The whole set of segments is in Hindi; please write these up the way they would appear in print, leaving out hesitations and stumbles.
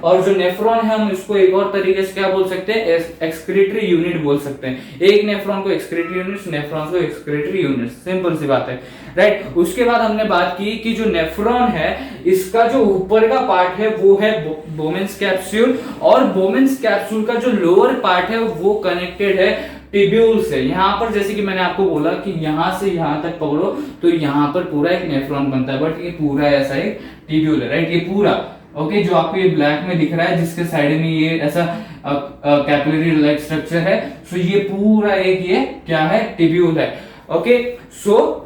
और जो नेफ्रॉन है हम इसको एक और तरीके से क्या बोल सकते हैं, एक्सक्रीटरी यूनिट बोल सकते हैं। एक नेफ्रॉन को एक्सक्रीटरी यूनिट, नेफ्रॉन को एक्सक्रीटरी यूनिट, सिंपल सी बात है, राइट। उसके बाद हमने बात की कि जो नेफ्रॉन है इसका जो ऊपर का पार्ट है वो है बोमेन्स कैप्सूल, और बोमेन्स कैप्सूल का जो लोअर पार्ट है वो कनेक्टेड है टिब्यूल से। यहाँ पर जैसे कि मैंने आपको बोला कि यहाँ से यहाँ तक पकड़ो तो यहाँ पर पूरा एक नेफ्रॉन बनता है, बट ये पूरा ऐसा एक टिब्यूल है, राइट। ये पूरा ओके जो आपको ये ब्लैक में दिख रहा है जिसके साइड में ये ऐसा कैपिलरी लाइक स्ट्रक्चर है, सो ये पूरा एक ये क्या है, टिब्यूल है। ओके सो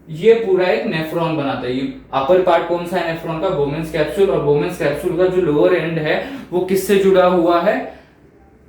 ये पूरा एक नेफ्रॉन बनाता है। ये अपर पार्ट कौन सा है नेफ्रॉन का, बोमेन्स कैप्सूल, और बोमेन्स कैप्सूल का जो लोअर एंड है वो किससे जुड़ा हुआ है,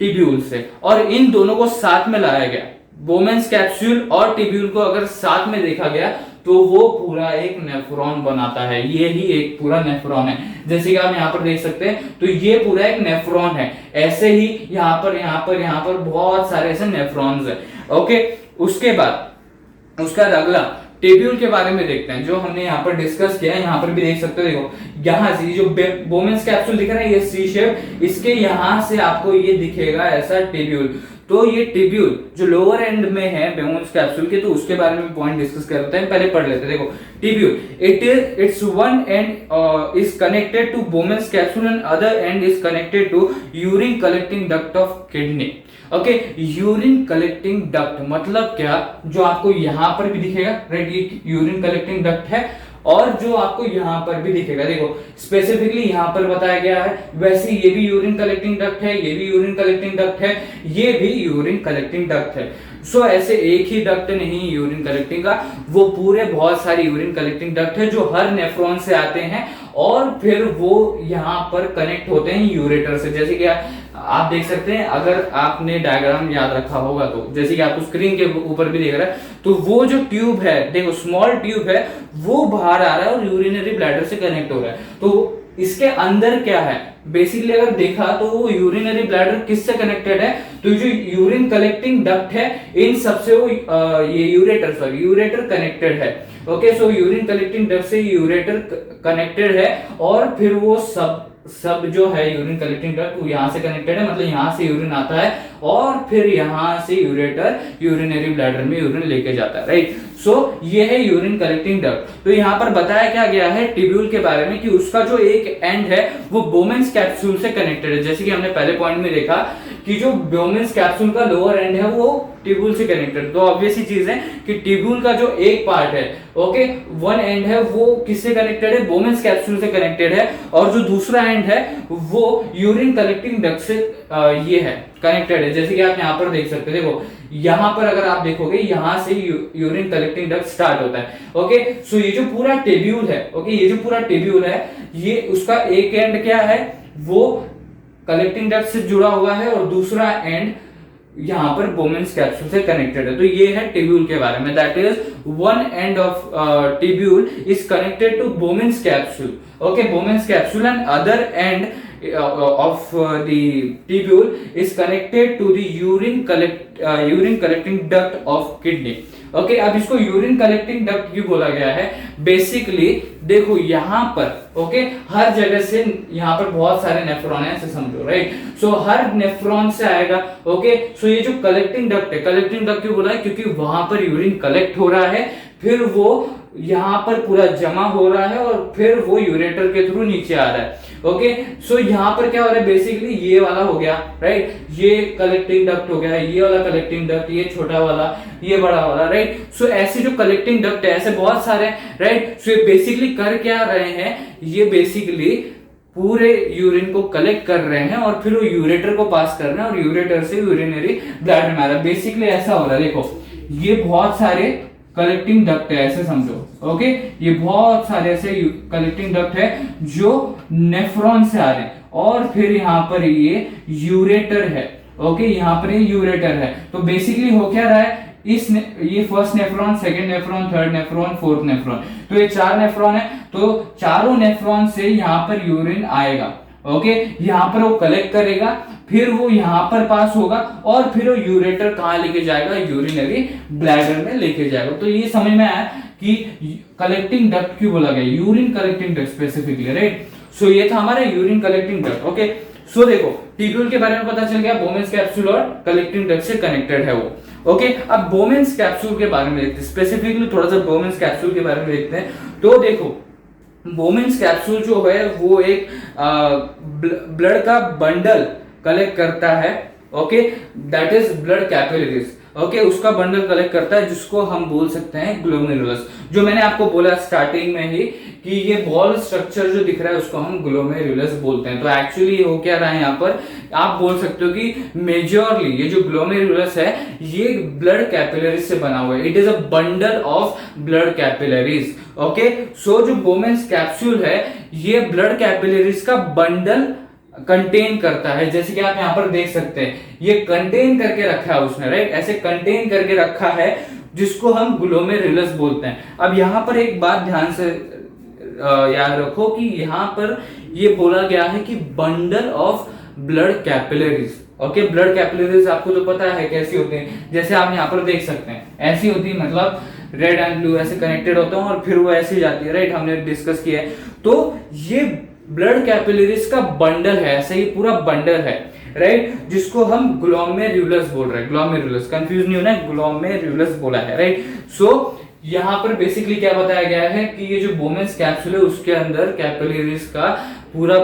टिब्यूल से। और इन दोनों को साथ में लाया गया, बोमेन्स कैप्सूल और टिब्यूल को अगर साथ में देखा गया तो वो पूरा एक नेफ्रॉन बनाता है। ये ही एक पूरा नेफ्रॉन है, जैसे कि आप यहाँ पर देख सकते हैं, तो ये पूरा एक नेफ्रॉन है। ऐसे ही यहाँ पर बहुत सारे ऐसे नेफ्रॉन्स है। ओके उसके बाद उसका अगला टिब्यूल के बारे में देखते हैं, जो हमने यहाँ पर डिस्कस किया है। यहाँ पर भी देख सकते हो, देखो यहाँ से जो बोमेन्स कैप्सूल दिख रहा है ये सी शेप, इसके यहाँ से आपको ये दिखेगा ऐसा टिब्यूल। तो ये टिब्यूल जो लोअर एंड में है बोमेन्स कैप्सूल के, तो उसके बारे में पॉइंट डिस्कस करते हैं, पहले पढ़ लेते हैं। देखो tubule, it's one end is connected to Bowman's capsule and other end is connected to urine collecting duct of kidney. Okay urine collecting duct मतलब क्या, जो आपको यहां पर भी दिखेगा, राइट, ये यूरिन कलेक्टिंग डक्ट है, और जो आपको यहां पर भी दिखेगा, देखो स्पेसिफिकली यहां पर बताया गया है, वैसे ये भी यूरिन कलेक्टिंग डक्ट है, ये भी यूरिन कलेक्टिंग डक्ट है, ये भी यूरिन कलेक्टिंग डक्ट है। सो ऐसे एक ही डक्ट नहीं यूरिन कलेक्टिंग का, वो पूरे बहुत सारे यूरिन कलेक्टिंग डक्ट है जो हर नेफ्रॉन से आते हैं और फिर वो यहाँ पर कनेक्ट होते हैं यूरेटर से। जैसे कि आप देख सकते हैं, अगर आपने डायग्राम याद रखा होगा तो, जैसे कि आपको स्क्रीन के ऊपर भी दिख रहा है, तो वो जो ट्यूब है, देखो स्मॉल ट्यूब है, वो बाहर आ रहा है और यूरिनरी ब्लैडर से कनेक्ट हो रहा है। तो इसके अंदर क्या है, बेसिकली अगर देखा तो वो यूरिनरी ब्लैडर किससे कनेक्टेड है, तो जो यूरिन कलेक्टिंग डक्ट है इन सबसे वो ये यूरेटर कनेक्टेड है। Okay so urine collecting duct से यूरेटर कनेक्टेड है, और फिर वो सब जो है यूरिन कलेक्टिंग डक्ट वो यहाँ से कनेक्टेड है, मतलब यहाँ से यूरिन आता है और फिर यहाँ से यूरेटर यूरिनरी ब्लैडर में यूरिन लेके जाता है, राइट। सो ये है यूरिन कलेक्टिंग डक्ट। तो यहाँ पर बताया क्या गया है टिब्यूल के बारे में कि उसका जो एक एंड है वो बोमेन्स कैप्सूल से कनेक्टेड है। जैसे कि हमने पहले पॉइंट में देखा कि जो बोमेन्स कैप्सूल का लोअर एंड है वो टिब्यूल से कनेक्टेड, तो ऑब्वियस ही चीज है कि टिब्यूल का जो एक पार्ट है, ओके वन एंड है, वो किससे कनेक्टेड है, बोमेन्स कैप्सूल से कनेक्टेड है, और जो दूसरा एंड है वो यूरिन कलेक्टिंग डक्ट से ये है कनेक्टेड है। जैसे कि आप यहाँ पर देख सकते हैं, देखो यहाँ पर अगर आप देखोगे यहाँ से यूरिन कलेक्टिंग डक्ट स्टार्ट होता है। ओके सो ये जो पूरा टिब्यूल है, ओके ये जो पूरा टिब्यूल है, ये उसका एक एंड क्या है, वो कलेक्टिंग डक्ट से जुड़ा हुआ है, और दूसरा एंड यहाँ पर बोमेन्स कैप्सूल से कनेक्टेड है। तो ये है टिब्यूल के बारे में, that is one end of tubule is connected to Bowman's capsule, okay Bowman's capsule, and other end of the tubule is connected to the urine collecting duct of kidney। Okay अब इसको यूरिन कलेक्टिंग डक्ट क्यों बोला गया है, बेसिकली देखो यहाँ पर ओके हर जगह से यहाँ पर बहुत सारे नेफ्रॉन है, ऐसे समझो, राइट। सो हर नेफ्रॉन से आएगा, ओके सो ये जो कलेक्टिंग डक्ट है, कलेक्टिंग डक्ट क्यों बोला है, क्योंकि वहां पर यूरिन कलेक्ट हो रहा है, फिर वो यहाँ पर पूरा जमा हो रहा है और फिर वो यूरेटर के थ्रू नीचे आ रहा है। ओके सो यहाँ पर क्या हो रहा है, बेसिकली ये वाला हो गया, राइट, ये कलेक्टिंग डक्ट हो गया, ये वाला कलेक्टिंग डक्ट, ये छोटा वाला, ये बड़ा वाला, राइट। सो ऐसे जो कलेक्टिंग डक्ट है ऐसे बहुत सारे, राइट। सो ये बेसिकली कर क्या रहे हैं, ये बेसिकली पूरे यूरिन को कलेक्ट कर रहे हैं और फिर वो यूरेटर को पास कर रहे हैं और यूरेटर से यूरिनरी ब्लैडर में आ रहा है। बेसिकली ऐसा हो रहा है, देखो ये बहुत सारे कलेक्टिंग डक्ट है, ऐसे समझो, ओके ये बहुत सारे ऐसे कलेक्टिंग डक्ट है जो नेफ्रॉन से आ रहे हैं, और फिर यहाँ पर ये यूरेटर है, ओके यहाँ पर ये यूरेटर है। तो बेसिकली हो क्या रहा है, ये first nephron, second nephron, third nephron, fourth nephron, तो ये 4 नेफ्रॉन है, तो चारों नेफ्रॉन से यहाँ पर यूरिन आएगा, ओके यहाँ पर वो कलेक्ट करेगा, फिर वो यहाँ पर पास होगा और फिर वो यूरेटर कहाँ लेके जाएगा, यूरिनरी ब्लैडर में लेके जाएगा। तो ये समझ में आया कि कलेक्टिंग डक्ट क्यों बोला गया, urine collecting duct specifically, right. So ये था हमारा urine collecting duct. Okay, so देखो टिब्यूल के बारे में पता चल गया, बोमेन्स कैप्सूल और कलेक्टिंग डक्ट से कनेक्टेड है वो। ओके, अब बोमेन्स कैप्सूल के बारे में देखते हैं, स्पेसिफिकली थोड़ा सा बोमेन्स कैप्सूल के बारे में देखते हैं। तो देखो बोमेन्स कैप्सूल जो है वो एक ब्लड का बंडल कलेक्ट करता है। Okay, that is blood capillaries. Okay, उसका बंडल कलेक्ट करता है जिसको हम बोल सकते हैं ग्लोमेरुलस। जो मैंने आपको बोला स्टार्टिंग में ही कि ये बॉल स्ट्रक्चर जो दिख रहा है उसको हम ग्लोमेरुलस बोलते हैं। तो एक्चुअली हो क्या रहा है यहाँ पर, आप बोल सकते हो कि मेजरली ये जो ग्लोमेरुलस है ये ब्लड कैपिलरीज से बना हुआ है। It is a bundle of blood capillaries. Okay, so जो बोमेन्स कैप्सूल है ये ब्लड कैपिलरीज का बंडल कंटेन करता है। जैसे कि आप यहाँ पर देख सकते हैं ये कंटेन करके रखा है उसने, राइट, ऐसे कंटेन करके रखा है जिसको हम ग्लोमेरुलस बोलते हैं। अब यहाँ पर एक बात ध्यान से याद रखो कि यहाँ पर ये बोला गया है कि bundle of blood capillaries. Okay, blood capillaries आपको तो पता है कैसी होती हैं, जैसे आप यहाँ पर देख सकते हैं ऐसी होती है, मतलब रेड एंड ब्लू ऐसे कनेक्टेड होते हैं और फिर वो ऐसे जाती है, राइट, हमने डिस्कस किया है। तो ये ब्लड कैपिलरीज का बंडल है, ऐसे ही पूरा बंडल है, राइट, जिसको हम ग्लोमेरुलस बोल रहे हैं। ग्लोमेरुलस, कंफ्यूज नहीं होना, ग्लोमेरुलस बोला है, राइट। सो यहाँ पर बेसिकली क्या बताया गया है कि ये जो बोमेन्स कैप्सूल है उसके अंदर कैपिलरीज का पूरा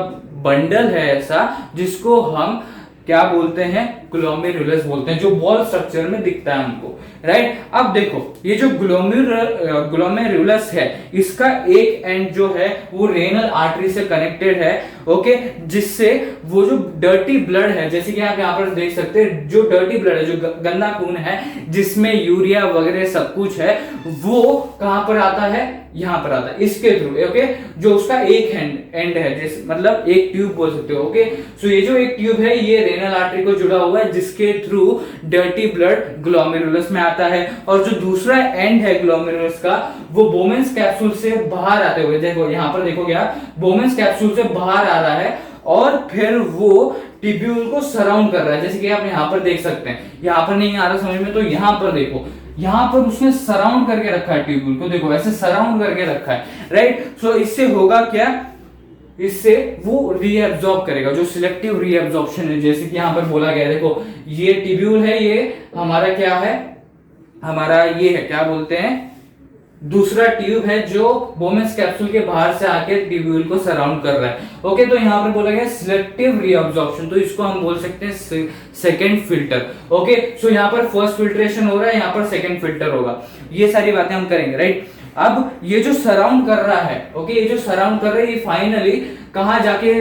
बंडल है ऐसा, जिसको हम क्या बोलते हैं, ग्लोमेरुलस बोलते हैं, जो बॉल स्ट्रक्चर में दिखता है हमको, राइट। अब देखो ये जो ग्लोमेरुलस है इसका एक एंड जो है वो रेनल आर्टरी से कनेक्टेड है। ओके, जिससे वो जो डर्टी ब्लड है, जैसे कि आप यहाँ पर देख सकते हैं, जो डर्टी ब्लड है, जो गंदा खून है जिसमें यूरिया वगैरह सब कुछ है, वो कहां पर आता है, यहां पर आता है इसके थ्रू। ओके, जो उसका एक एंड है, जैसे मतलब एक ट्यूब बोल सकते हो। ओके, सो ये जो एक ट्यूब है ये रेनल आर्टरी को जुड़ा हुआ है जिसके थ्रू डर्टी ब्लड ग्लोमेरुलस में आता है, और जो दूसरा एंड है ग्लोमेरुलस का वो बोमेन्स कैप्सूल से बाहर आते हुए, देखो यहाँ पर देखोगे आप, बोमेन्स कैप्सूल से बाहर आ रहा है और फिर वो टिब्यूल को सराउंड कर रहा है, जैसे कि आप यहाँ पर देख सकते हैं। यहाँ पर नहीं आ रहा समझ में तो यहाँ पर देखो, यहाँ पर उसने सराउंड करके रखा है टिब्यूल को, देखो ऐसे सराउंड करके रखा है, राइट। सो इससे होगा क्या, इससे वो रीएब्जॉर्ब करेगा, जो सिलेक्टिव रीएब्जॉर्प्शन है, जैसे कि यहाँ पर बोला गया है। देखो ये टिब्यूल है, ये हमारा क्या है, हमारा ये है क्या बोलते हैं, दूसरा ट्यूब है जो बोमेन्स कैप्सूल के बाहर से आके ट्यूब्यूल को सराउंड कर रहा है। ओके, तो यहाँ पर बोला गया सिलेक्टिव रीअब्जॉर्प्शन, तो इसको हम बोल सकते हैं सेकंड फिल्टर। ओके, सो यहाँ पर फर्स्ट फिल्ट्रेशन हो रहा है, यहाँ पर सेकंड फिल्टर होगा, ये सारी बातें हम करेंगे, राइट। अब ये जो सराउंड कर रहा है, ओके, ये जो सराउंड कर रहा है ये फाइनली कहां जाके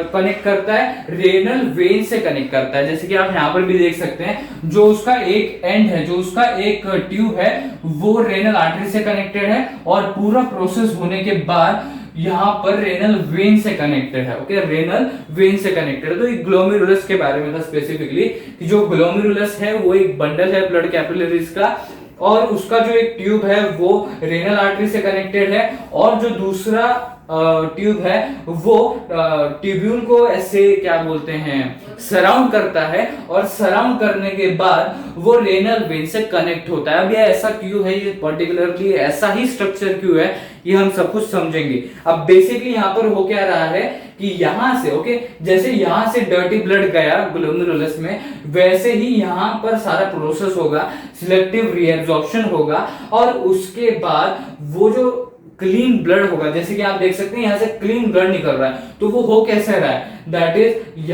कनेक्ट करता है, रेनल वेन से कनेक्ट करता है। जैसे कि आप यहाँ पर भी देख सकते हैं, जो उसका एक एंड है, जो उसका एक ट्यूब है वो रेनल आर्टरी से कनेक्टेड है, और पूरा प्रोसेस होने के बाद यहाँ पर रेनल वेन से कनेक्टेड है। ओके, रेनल वेन से कनेक्टेड है। तो ये ग्लोमेरुलस के बारे में था स्पेसिफिकली, कि जो ग्लोमेरुलस है वो एक बंडल है ब्लड कैपिलरीज का, और उसका जो एक ट्यूब है वो रेनल आर्टरी से कनेक्टेड है, और जो दूसरा ट्यूब है वो ट्यूब्यूल को ऐसे क्या बोलते हैं, सराउंड करता है, और सराउंड करने के बाद वो रेनल वेन से कनेक्ट होता है। अब ये ऐसा क्यों है, ये पर्टिकुलरली ऐसा ही स्ट्रक्चर क्यों है, ये हम सब कुछ समझेंगे। अब बेसिकली यहाँ पर हो क्या रहा है कि यहां से, ओके, जैसे यहां से डर्टी ब्लड गया ग्लोमेरुलस में, वैसे ही यहां पर सारा प्रोसेस होगा, सिलेक्टिव रीएब्जॉर्प्शन होगा, और उसके बाद वो जो क्लीन ब्लड होगा, जैसे कि आप देख सकते हैं यहां से क्लीन ब्लड निकल रहा है, तो वो हो कैसे रहा है, दैट इज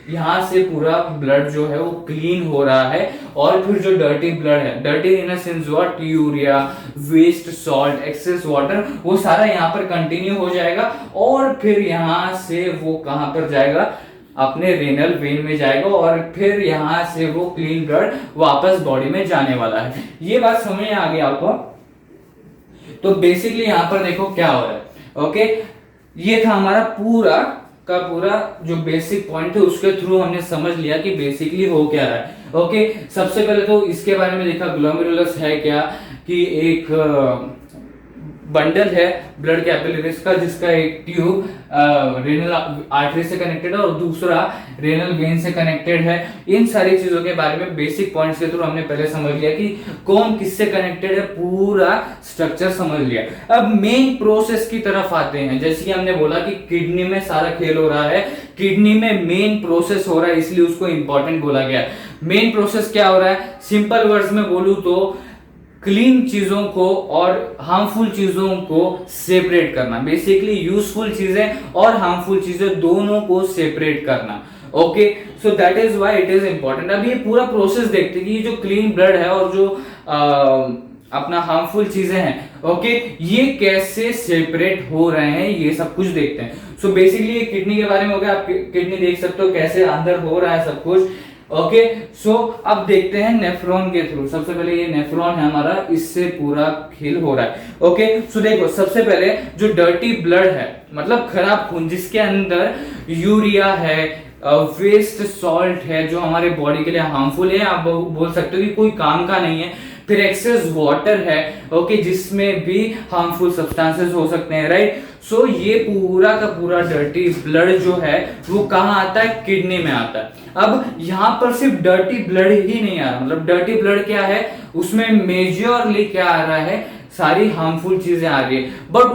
यहां से पूरा ब्लड जो है वो क्लीन हो रहा है, और फिर जो डर्टी ब्लड है, dirty in a sense what, urea, waste, salt, excess water, वो सारा यहाँ पर कंटिन्यू हो जाएगा, और फिर यहाँ से वो कहां पर जाएगा, अपने रेनल वेन में जाएगा, और फिर यहां से वो क्लीन ब्लड वापस बॉडी में जाने वाला है। ये बात समझ में आ गई आपको। तो बेसिकली यहां पर देखो क्या हो रहा है। ओके, ये था हमारा पूरा का पूरा जो बेसिक पॉइंट है, उसके थ्रू हमने समझ लिया कि बेसिकली हो क्या रहा है। ओके, सबसे पहले तो इसके बारे में देखा ग्लोमेरुलस है क्या, कि एक बंडल है ब्लड कैपिलरीज का, जिसका एक ट्यूब रेनल आर्टरी से कनेक्टेड है और दूसरा रेनल वेन से कनेक्टेड है। इन सारी चीजों के बारे में बेसिक पॉइंट्स के थ्रू हमने पहले समझ लिया कि कौन किससे कनेक्टेड है, पूरा स्ट्रक्चर समझ लिया। अब मेन प्रोसेस की तरफ आते हैं। जैसे कि हमने बोला कि किडनी में सारा खेल हो रहा है, किडनी में मेन प्रोसेस हो रहा है, इसलिए उसको इंपॉर्टेंट बोला गया। मेन प्रोसेस क्या हो रहा है, सिंपल वर्ड्स में बोलूं तो क्लीन चीजों को और हार्मफुल चीजों को सेपरेट करना, बेसिकली यूजफुल चीजें और हार्मफुल चीजें दोनों को सेपरेट करना। Okay, so that is why it is important. अब ये पूरा प्रोसेस देखते हैं कि ये जो क्लीन ब्लड है और जो अपना हार्मफुल चीजें हैं, ओके, ये कैसे सेपरेट हो रहे हैं, ये सब कुछ देखते हैं। सो बेसिकली ये किडनी के बारे में हो गया। आप किडनी देख सकते हो कैसे अंदर हो रहा है सब कुछ। ओके, सो अब देखते हैं नेफ्रॉन के थ्रू। सबसे पहले ये नेफ्रॉन है हमारा, इससे पूरा खेल हो रहा है। ओके, सो देखो सबसे पहले जो डर्टी ब्लड है, मतलब खराब खून, जिसके अंदर यूरिया है, वेस्ट सॉल्ट है जो हमारे बॉडी के लिए हार्मफुल है, आप बोल सकते हो कि कोई काम का नहीं है। फिर एक्सेस वाटर है, ओके, जिसमें भी हार्मफुल सब्सटेंसेस हो सकते हैं, राइट। सो ये पूरा का पूरा डर्टी ब्लड जो है वो कहाँ आता है, किडनी में आता है। अब यहाँ पर सिर्फ डर्टी ब्लड ही नहीं आ रहा, मतलब डर्टी ब्लड क्या है, उसमें मेजरली क्या आ रहा है, सारी हार्मफुल चीजें आ रही है। बट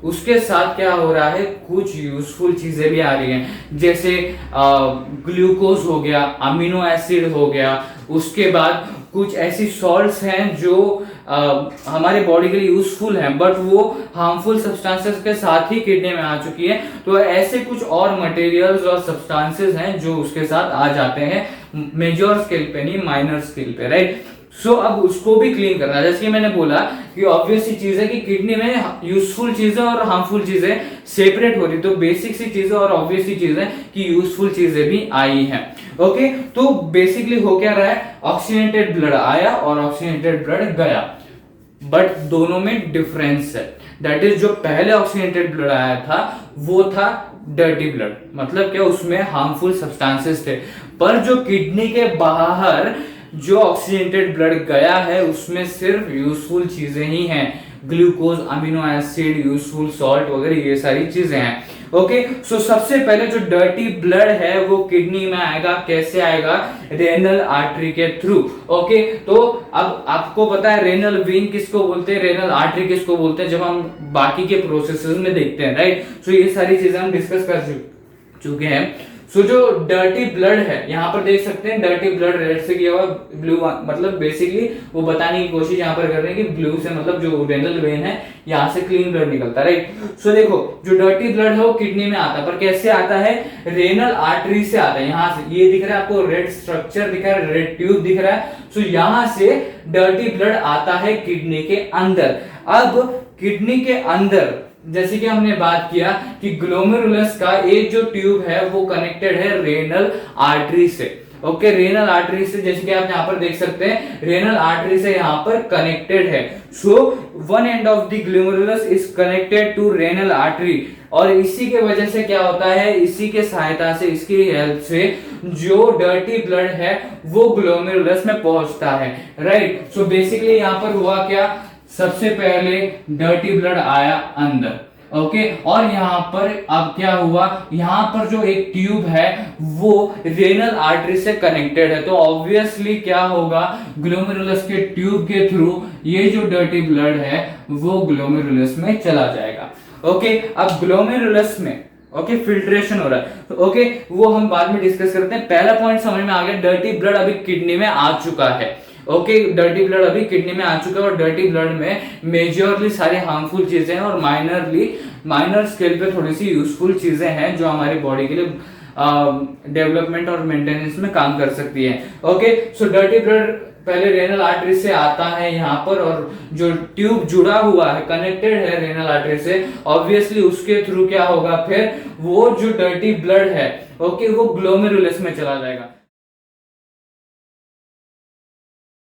उसके साथ क्या हो रहा है, कुछ यूजफुल चीजें भी आ रही हैं, जैसे ग्लूकोज हो गया, अमीनो एसिड हो गया, उसके बाद कुछ ऐसी सॉल्ट्स हैं जो हमारे बॉडी के लिए यूजफुल हैं, बट वो हार्मफुल सब्सटेंसेस के साथ ही किडनी में आ चुकी है। तो ऐसे कुछ और मटेरियल्स और सब्सटेंसेस हैं जो उसके साथ आ जाते हैं, मेजर स्केल पे नहीं, माइनर स्केल पे, राइट। सो अब उसको भी क्लीन करना है। जैसे कि मैंने बोला कि ऑब्वियस सी चीज है कि किडनी में यूजफुल चीजें और हार्मफुल चीजें सेपरेट हो रही, तो बेसिक सी चीजें और ऑब्वियस सी चीजें कि यूजफुल चीजें भी आई हैं। ओके, तो बेसिकली हो क्या रहा है, ऑक्सीजनेटेड ब्लड आया और ऑक्सीजनेटेड ब्लड गया, बट दोनों में डिफरेंस है। दैट इज जो पहले ऑक्सीजनेटेड ब्लड आया था वो था डर्टी ब्लड, मतलब क्या, उसमें हार्मफुल सब्सटेंसेस थे। पर जो किडनी के बाहर जो ऑक्सीजनेटेड ब्लड गया है उसमें सिर्फ यूजफुल चीजें ही हैं, glucose, amino acid, useful salt वगैरह, ये सारी चीजें हैं। ओके, सो सबसे पहले जो डर्टी ब्लड है वो किडनी में आएगा। कैसे आएगा, रेनल आर्टरी के थ्रू। ओके, तो अब आपको पता है रेनल वेन किसको बोलते हैं, रेनल आर्टरी किसको बोलते हैं, जब हम बाकी के प्रोसेसेस में देखते हैं, राइट। सो ये सारी चीजें हम डिस्कस कर चुके हैं। सो जो डर्टी ब्लड है, यहाँ पर देख सकते हैं डर्टी ब्लड रेड से किया हुआ, ब्लू मतलब बेसिकली वो बताने की कोशिश यहाँ पर कर रहे हैं कि ब्लू से मतलब जो रेनल वेन है यहाँ से क्लीन ब्लड निकलता है, राइट। सो देखो जो डर्टी ब्लड है वो किडनी में आता है, पर कैसे आता है, रेनल आर्टरी से आता है। यहाँ से ये दिख रहा है आपको, रेड स्ट्रक्चर दिख रहा है, रेड ट्यूब दिख रहा है। सो यहाँ से डर्टी ब्लड आता है किडनी के अंदर। अब किडनी के अंदर जैसे कि हमने बात किया कि ग्लोमेरुलस का एक जो ट्यूब है वो कनेक्टेड है रेनल आर्टरी से। ओके, रेनल आर्टरी से, जैसे कि आप यहाँ पर देख सकते हैं रेनल आर्टरी से यहाँ पर कनेक्टेड है। So one end of the glomerulus is connected to renal artery, और इसी के वजह से क्या होता है, इसी के सहायता से, इसकी हेल्प से जो डर्टी ब्लड है वो ग्लोमेरुलस में पहुंचता है, राइट। सो बेसिकली यहाँ पर हुआ क्या, सबसे पहले डर्टी ब्लड आया अंदर, ओके, और यहाँ पर अब क्या हुआ, यहाँ पर जो एक ट्यूब है वो रेनल आर्टरी से कनेक्टेड है, तो ऑब्वियसली क्या होगा, ग्लोमेरुलस के ट्यूब के थ्रू ये जो डर्टी ब्लड है वो ग्लोमेरुलस में चला जाएगा। ओके, अब ग्लोमेरुलस में ओके फिल्ट्रेशन हो रहा है, ओके, वो हम बाद में डिस्कस करते हैं। पहला पॉइंट समझ में आ गया, डर्टी ब्लड अभी किडनी में आ चुका है। ओके, डर्टी ब्लड अभी किडनी में आ चुका है, और डर्टी ब्लड में मेजरली सारे हार्मफुल चीजें हैं और माइनर स्केल पे थोड़ी सी यूजफुल चीजें हैं जो हमारी बॉडी के लिए डेवलपमेंट और मेंटेनेंस में काम कर सकती है। ओके, सो डर्टी ब्लड पहले रेनल आर्टरी से आता है यहाँ पर, और जो ट्यूब जुड़ा हुआ है, कनेक्टेड है रेनल आर्टरी से, ऑब्वियसली उसके थ्रू क्या होगा, फिर वो जो डर्टी ब्लड है ओके वो ग्लोमेरुलस में चला जाएगा।